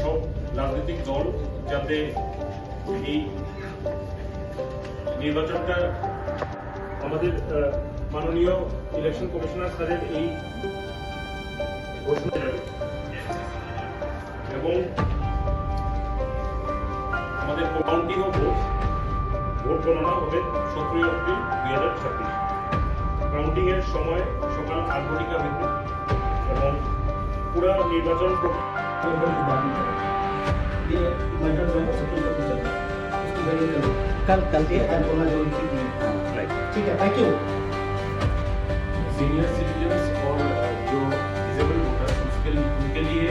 সব রাজনৈতিক দল যাতে এই নির্বাচনটা আমাদের মাননীয় ইলেকশন কমিশনার স্যারের এই ঘোষণা যাবে এবং আমাদের কাউন্টিং ও ভোট গণনা হবে 17 এপ্রিল 2026। কাউন্টিং এর সময় সকাল 8 ঘটিকা হইতে এবং পুরা নির্বাচন कल ठीक है, थैंक यू। सीनियर सिटीजन्स और जो डिसेबल वोटर्स उनके लिए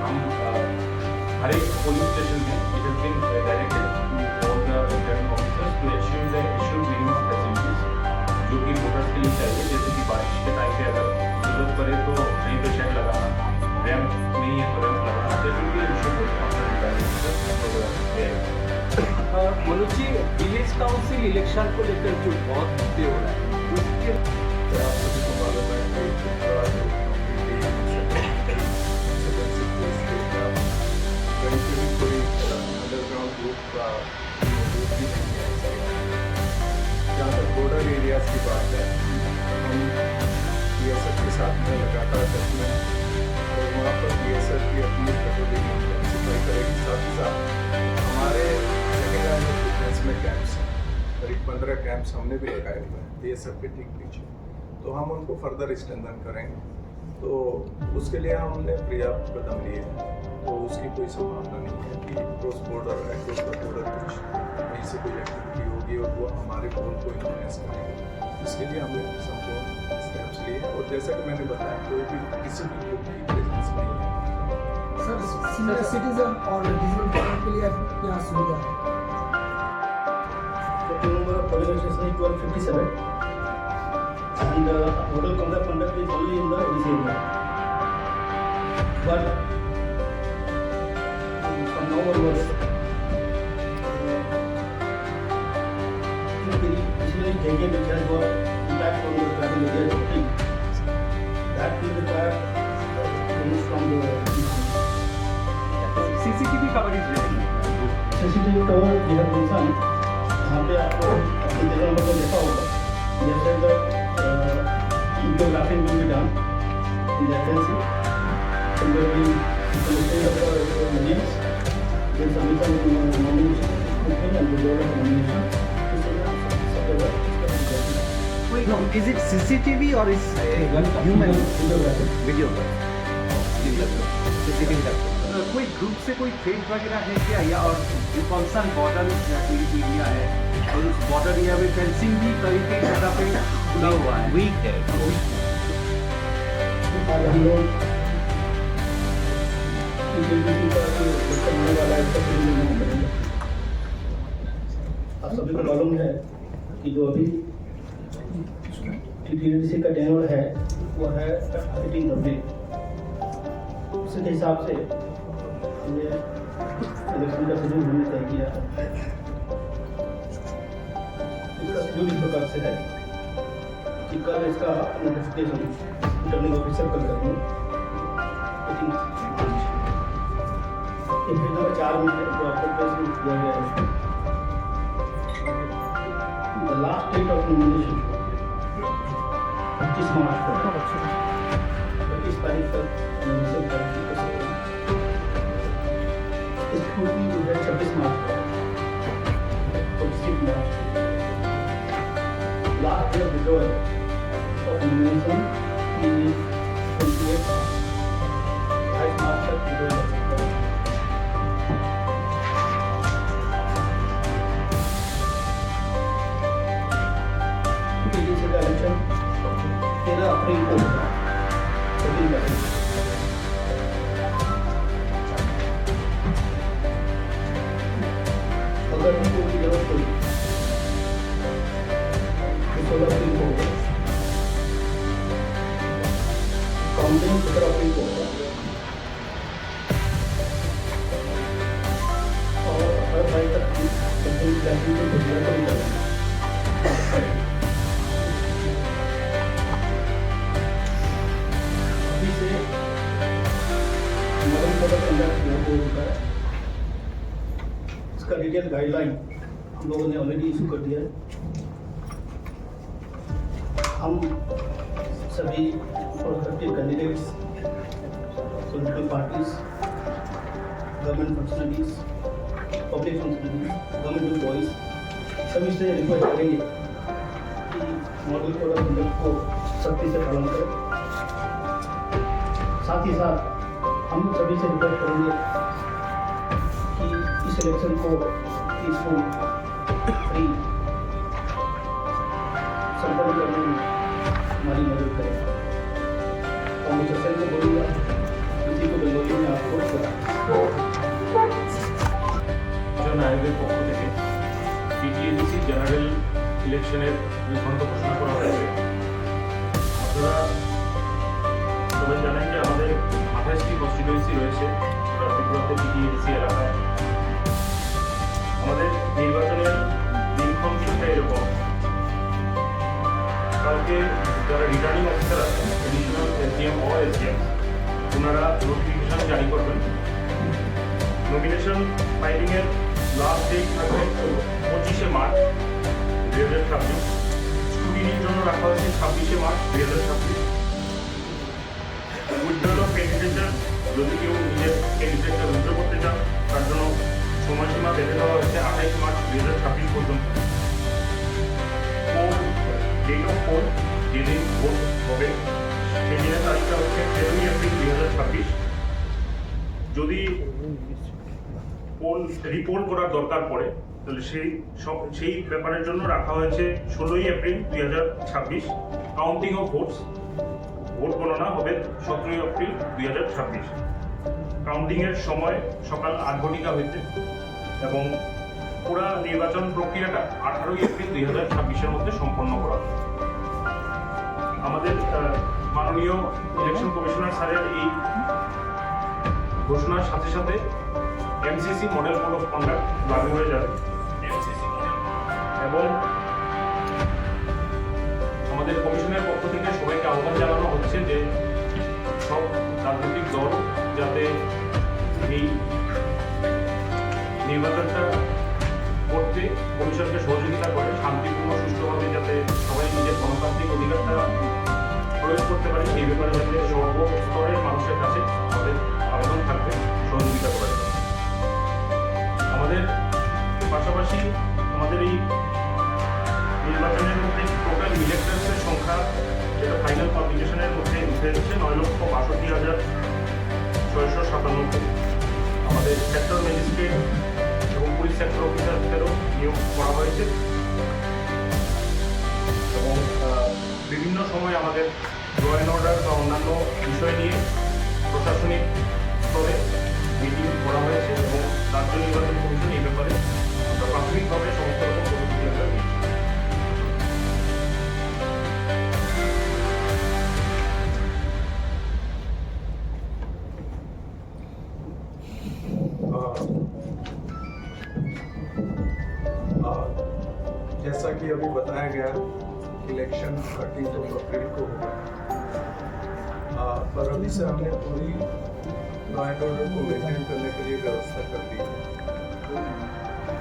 हम हर एक पोलिंग स्टेशन में it has been directed to all the returning officers to assure the assured minimum facilities जो कि वोटर्स के लिए चाहिए, जैसे कि बारिश के टाइम पे अगर जरूरत पड़े तो कहीं पे शेड लगाना, रैम्प नहीं है तो रैम्प लगाना, जैसे कि Manoj ji, village council election को लेकर जो बहुत मुद्दे हो रहा है उसके आप सभी को मालूम है कि कहीं से भी कोई अंडरग्राउंड ग्रुप का मौजूद भी नहीं है। जहाँ तक बॉर्डर एरियाज की बात है, हम BSF के साथ में लगातार टच में और वहाँ पर BSF की अपनी पेट्रोलिंग इंटेंसिफाई करेगी। साथ ही साथ हमारे सेकेंड लाइन ऑफ डिफेंस में कैंप्स हैं, करीब 15 कैंप्स हमने भी लगाए हुए हैं BSF के ठीक पीछे, तो हम उनको फर्दर स्ट्रेंथन करेंगे। तो उसके लिए हमने पर्याप्त कदम लिए हैं, तो उसकी कोई संभावना नहीं है कि क्रॉस बॉर्डर कुछ कहीं से कोई एक्टिविटी होगी और वो हमारे गोल को इन्फ्लुएंस करेगी। इसके लिए हमने संपूर्ण स्टेप्स लिए और जैसा कि मैंने बताया कोई भी किसी भी ग्रुप की प्रेजेंस नहीं है। सर, सीनियर सिटीजन और डिसेबल्ड के लिए क्या सुविधा है? The number of polling stations is 1257 and total conduct is only in the ADC area. But from now onwards, इसलिए JK which has got impact on the travel area totally, that will require things from the CCTV coverage रहेगी। CCTV cover we have designed. यहाँ पे आपको अपने जगह number को देखा होगा, जैसे videographing will be done in that sense, there will be collection of names, then submission of nomination and the order of nomination. Wait, no, is it CCTV or is human video? CCTV कोई group से कोई threat वगैरह है क्या, या और जो concern border area है और उस बॉर्डर एरिया में फेंसिंग भी कई कई जगह पे खुला हुआ है, वीक है। आज हम लोग आप सभी को मालूम है कि जो अभी TTDC का टेन्योर है वो है 18 अप्रैल। उसी के हिसाब से हमने इलेक्शन का शेड्यूल हमने तय किया है। इसका शेड्यूल इस प्रकार से है कि कल इसका नोटिफिकेशन रिटर्निंग ऑफिसर कल करेंगे। पेज नंबर 4 में है जो आपको प्रेस में दिया गया है। The last date of nomination 25 March को, 25 तारीख तक नॉमिनेशन कर सकते हैं। स्क्रूटनी जो है 26 मार्च को, 26 March last day of withdrawal of nomination is 28 March तक विड्रॉल कर सकते हैं। TTDC का इलेक्शन 13 अप्रैल को होगा, 14 अप्रैल। अगर उनको की जरूरत पड़ी तो 16 अप्रैल को होगा, काउंटिंग 17 अप्रैल को होगा और 18 मई तक की कैंपिंग को घोषणा करी जाएगी। अभी से नवंबर ऑफ कंडक्ट जो हो चुका है, इसका डिटेल गाइडलाइन हम लोगों ने ऑलरेडी इशू कर दिया है। हम सभी prospective candidates, political parties, government functionaries, public functionaries, government employees सभी से रिक्वेस्ट करेंगे कि मॉडल कोड ऑफ कंडक्ट को सख्ती से पालन करें। साथ ही साथ हम सभी से रिक्वेस्ट करेंगे कि इस इलेक्शन को पीसफुल, फ्री संपन्न करने में हमारी मदद करें। और मिस्टर सेन को बोलूँगा किसी को बंगोली में आपको নির্বাচন আয়োগের পক্ষ থেকে টিটিএডিসি জেনারেল ইলেকশনের নিবন্ধ ঘোষণা করা হয়েছে। আপনারা সবাই জানেন যে আমাদের 28টি কনস্টিটিউয়েন্সি রয়েছে ত্রিপুরাতে টিটিএডিসি এলাকায়। আমাদের নির্বাচনের দিনক্ষণ কিছুটা এরকম, কালকে যারা রিটার্নিং অফিসার আছেন, এডিশনাল এসডিএম ও এসডিএম, ওনারা নোটিফিকেশন জারি করবেন। নমিনেশন ফাইলিংয়ের লাস্ট ডেট থাকবে 25শে মার্চ 2026। স্ক্রুটিনির জন্য রাখা হয়েছে 26শে মার্চ 2026। উইথড্রল অফ ক্যান্ডিডেটর, যদি কেউ নিজের ক্যান্ডিডেটটা উইথড্র করতে চান তার জন্য সময়সীমা বেঁধে দেওয়া হয়েছে 28 মার্চ 2026 পর্যন্ত। ডেট অফ পোল, যেদিন ভোট হবে সেই দিনের তারিখটা হচ্ছে 13 এপ্রিল 2026। যদি রিপোর্ট করার দরকার পড়ে তাহলে সেই ব্যাপারের জন্য রাখা হয়েছে 16 April 2026। Counting of votes, vote গণনা হবে 17 এপ্রিল 2026। কাউন্টিংয়ের সময় সকাল 8 ঘটিকা হইতে এবং পুরা নির্বাচন প্রক্রিয়াটা 18 এপ্রিল 2026-এর মধ্যে সম্পন্ন করা হবে। আমাদের মাননীয় ইলেকশন কমিশনার স্যারের এই ঘোষণার সাথে সাথে MCC model code of conduct লাগু হয়ে যাবে এবং আমাদের কমিশনের পক্ষ থেকে সবাইকে আহ্বান জানানো হচ্ছে যে সব রাজনৈতিক দল যাতে এই নির্বাচনটা করতে কমিশনকে সহযোগিতা করে, শান্তিপূর্ণ সুষ্ঠুভাবে যাতে সবাই নিজের গণতান্ত্রিক অধিকারটা প্রয়োগ করতে পারে, সেই ব্যাপারে যাতে সর্বস্তরের মানুষের কাছে আমাদের আবেদন থাকবে সহযোগিতা করার জন্য। আমাদের পাশাপাশি আমাদের এই নির্বাচনের মধ্যে টোটাল ইলেক্টরসের সংখ্যা যেটা ফাইনাল পাবলিকেশনের মধ্যে উঠে এসেছে 9,62,697। আমাদের সেক্টর ম্যাজিস্ট্রেট এবং পুলিশ সেক্টর অফিসারদেরও নিয়োগ করা হয়েছে এবং বিভিন্ন সময় আমাদের ল অ্যান্ড অর্ডার বা অন্যান্য বিষয় নিয়ে প্রশাসনিক স্তরে মিটিং করা হয়েছে এবং রাজ্য নির্বাচন কমিশন এই ব্যাপারে আমরা প্রাথমিকভাবে সমস্ত রকম প্রতিক্রিয়া দিয়েছি। जैसा कि अभी बताया गया, इलेक्शन 13 अप्रैल को होगा, पर अभी से हमने पूरी लॉ एंड ऑर्डर को मेंटेन करने के लिए व्यवस्था कर दी है।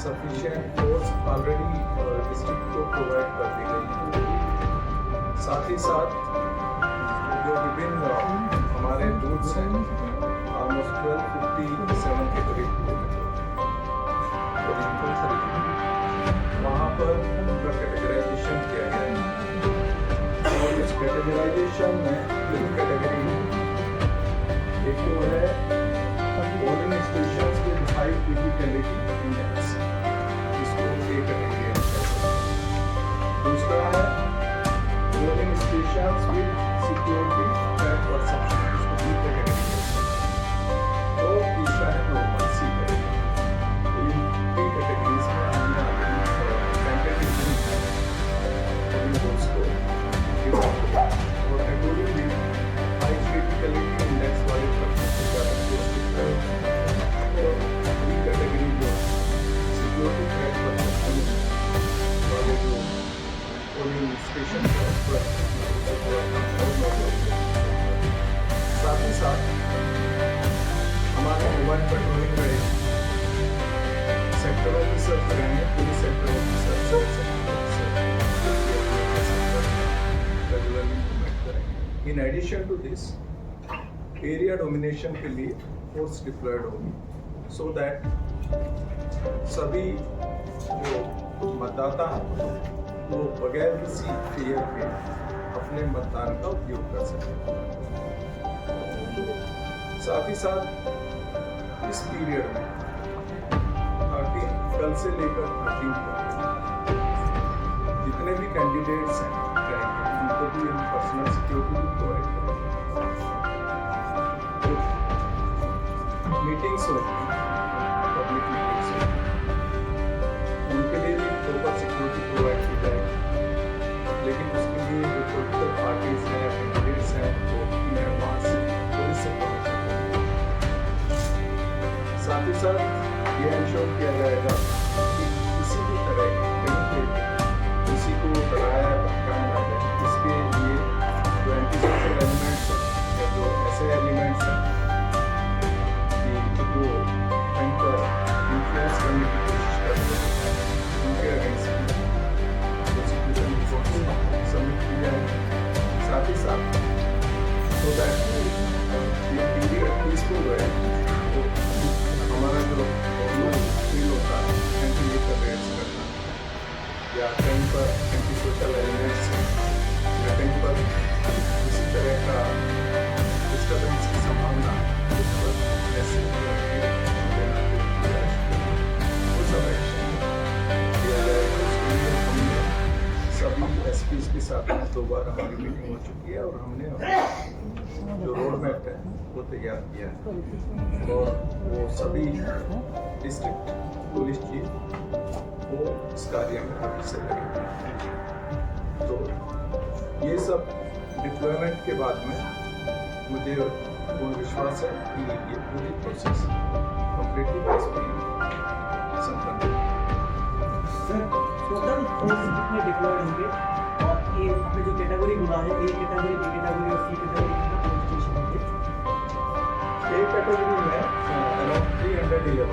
सफिशिएंट फोर्स ऑलरेडी डिस्ट्रिक्ट को प्रोवाइड कर दी गई है। साथ ही साथ जो विभिन्न हमारे बूथ्स हैं, ऑलमोस्ट 1257 के करीब वहाँ पर उनका कैटेगराइजेशन किया गया है और इस कैटेगराइजेशन में तीन कैटेगरी है। एक तो है polling stations with high physicality index, इसको ए कैटेगरी है। दूसरा है polling stations with security threat perception, इसको बी कैटेगरी है। और तीसरा है नॉर्मल सी कैटेगरी। इन तीन कैटेगरीज में हमने और अकॉर्डिंगली हाई क्रिटिकलिटी इंडेक्स वाले पर्सन को ज़्यादा हमारे पेट्रोलिंग रहे, सेक्टर ऑफिसर रहेंगे, police sector officer, sub sector officer regularly implement करेंगे। In addition to this area domination के लिए फोर्स डिप्लॉयड होगी, सो दैट सभी जो मतदाता हैं वो बगैर किसी फियर के अपने मतदान का उपयोग कर सकें। साथ ही साथ इस पीरियड में 13 कल से लेकर 13 तक जितने भी कैंडिडेट्स हैं उनको भी हम पर्सनल सिक्योरिटी भी प्रोवाइड करेंगे। मीटिंग्स होती हैं, पब्लिक मीटिंग्स होती हैं, उनके लिए भी प्रॉपर सिक्योरिटी प्रोवाइड की जाएगी। लेकिन उसके लिए जो पॉलिटिकल पार्टीज हैं, कैंडिडेट्स हैं, वो इन एडवांस पुलिस से परमिशन लेंगे। साथ ही साथ ये इंश्योर किया जाएगा कि किसी भी तरह कहीं पे किसी को डराया भटकाया ना जाए। इसके लिए जो एंटी सोशल एलिमेंट्स हैं या जो ऐसे एलिमेंट्स हैं कि वो कहीं पर इन्फ्लुएंस करने की कोशिश करते हैं, उनके अगेंस्ट प्रोसिक्यूशन रिपोर्ट सबमिट की जाएगी। साथ ही साथ सो दैट ये पीरियड पीसफुल रहे, तो हमारा जो फील होता है एंटी लिकर रेड्स करना या कहीं पर एंटी सोशल एलिमेंट्स या कहीं पर किसी तरह का डिस्टर्बेंस की संभावना उस पर ऐसे वो सब एक्शन किया जाएगा। उसके लिए हमने सभी एसपीज के साथ में 2 बार हमारी मीटिंग हो चुकी है और हमने जो रोड मैप है वो तैयार किया है और वो सभी डिस्ट्रिक्ट पुलिस चीफ वो इस कार्य में अभी से लगेंगे। तो ये सब डिप्लॉयमेंट के बाद में मुझे पूर्ण विश्वास है कि ये पूरी प्रोसेस कम्प्लीटली पीसफुली संपन्न होगी। सर टोटल फोर्स कितने डिप्लॉयड होंगे और ये आपने जो कैटेगरी बोला है, ए कैटेगरी, बी कैटेगरी और सी कैटेगरी कितना पुलिस स्टेशन होंगे? ए कैटेगरी में अराउंड 311,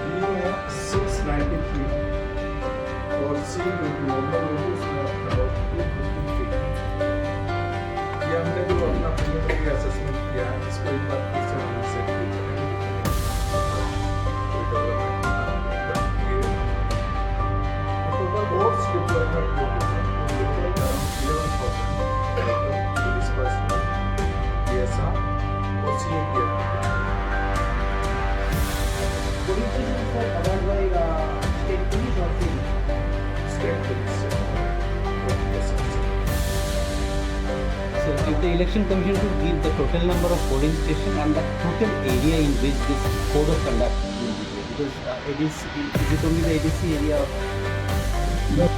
बी में 693 और सी जो नॉर्मल होगी उसमें अराउंड 253। ये हमने जो अपना प्रिलिमिनरी असेसमेंट किया है इसको एक बार फिर से हम रिसेट करेंगे कोई डेवलपमेंट ये टोटल फोर्स डिप्लॉयमेंट जो है वो अराउंड 11,000 पुलिस पर्सनल DSR और CAPF police station sir award by state police और स्टेट पुलिस से और DSR से। So, if the election commission to give the total number of polling station and the total area in which this code of conduct will be there, because it is it only the ADC area of